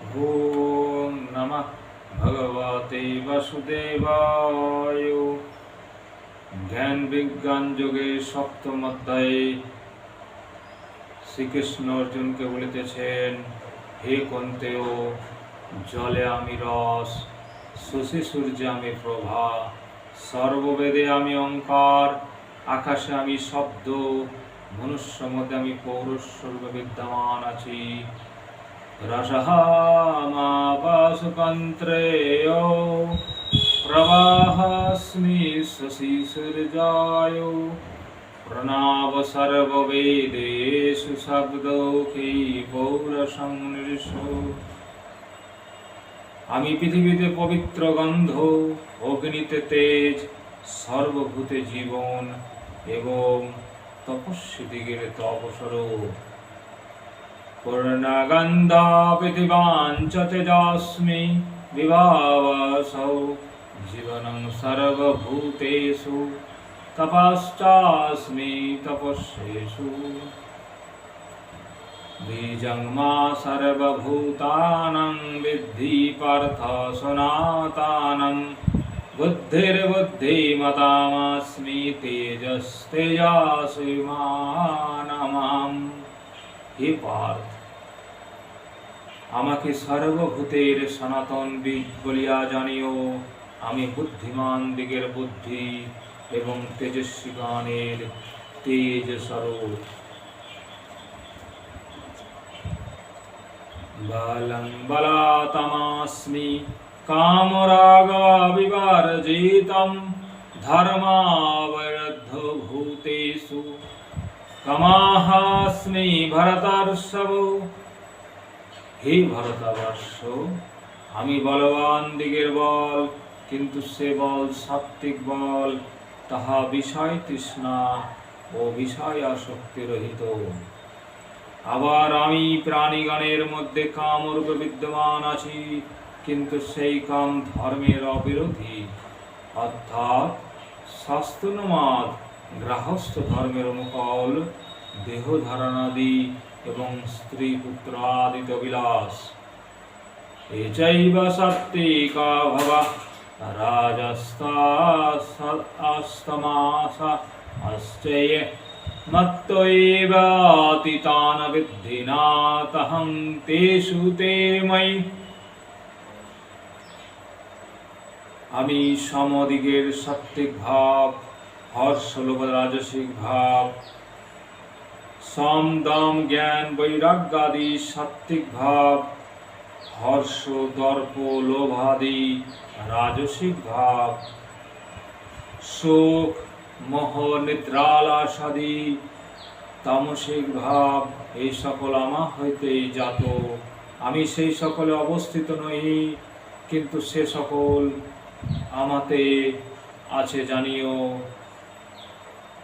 ওম নমঃ ভগবতে বাসুদেবায়। জ্ঞান বিজ্ঞান যোগে সপ্তম অধ্যায়ে শ্রীকৃষ্ণ অর্জুনকে বলিতেছেন, হে কন্তেয়, জলে আমি রস, শশী সূর্যে আমি প্রভা, সর্ববেদে আমি ওঙ্কার, আকাশে আমি শব্দ, মনুষ্য মধ্যে আমি পৌরস্বরূপে বিদ্যমান আছি। রসঃ মাপাশুতন্ত্রেয় প্রবাহস্মি শশী সূর্যায়, প্রণব সর্ববেদেষু শব্দোকে পৌরসংনির্ষ। আমি পৃথিবীতে পবিত্র গন্ধ, অগ্নিতে তেজ, সর্বভূতে জীবন এবং তপস্বী দিগের তপস্বরূপ। পূর্ণগন্ধা পৃথিবাঞ্চ তেজস্মি বিভাবসৌ, জীবনং সর্বভূতেষু তপশ্চাস্মি তপস্যেষু। বীজং মা সর্বভূতানাং বিদ্ধি পার্থ সনাতনং, বুদ্ধির্বুদ্ধিমতামস্মি তেজস্তেজস্বিমানমাম। হে পার্থ, আমাকে সর্বভূতের সনাতন বীজ বলিয়া জানিও। আমি বুদ্ধিমান দিগের বুদ্ধি এবং তেজস্বীগণের তেজ স্বরূপ। বলং বলাতমাস্মি কামরাগ বিবর্জিতং, ধর্মাবরুদ্ধ ভূতেষু কামাহাস্মি ভরতর্ষভ। হে ভরতবর্ষ, আমি বলবান দিগের বল, কিন্তু সে বল সাত্ত্বিক বল, তাহা বিষয় তৃষ্ণা ও বিষয় আসক্তি রহিত। আবার আমি প্রাণীগণের মধ্যে কামরূপে বিদ্যমান আছি, কিন্তু সেই কাম ধর্মের অবিরোধী, অর্থাৎ শাস্ত্রোন্মাদ গৃহস্থ ধর্মের অনুকূল, দেহ ধারণাদি এবং স্ত্রী পুত্র আদিত বিলাস। এচৈব সাত্ত্বিকা ভবা রাজস্তাস্তমাসা আশ্চর্য মত্তৈব অতীতান বিদ্ধি নাতহং তেষু তে ময়ি। আমি সমদিগের সাত্ত্বিক ভাব, হর্ষ লোভ রাজসিক ভাব, সম দম জ্ঞান বৈরাগ্যাদি সাত্ত্বিক ভাব, হর্ষ দর্প লোভাদি রাজসিক ভাব, শোক মোহ নিদ্রালাসাদি তামসিক ভাব, এই সকল আমা হইতেই জাত। আমি সেই সকলে অবস্থিত নই, কিন্তু সে সকল আমাতে আছে জানিও।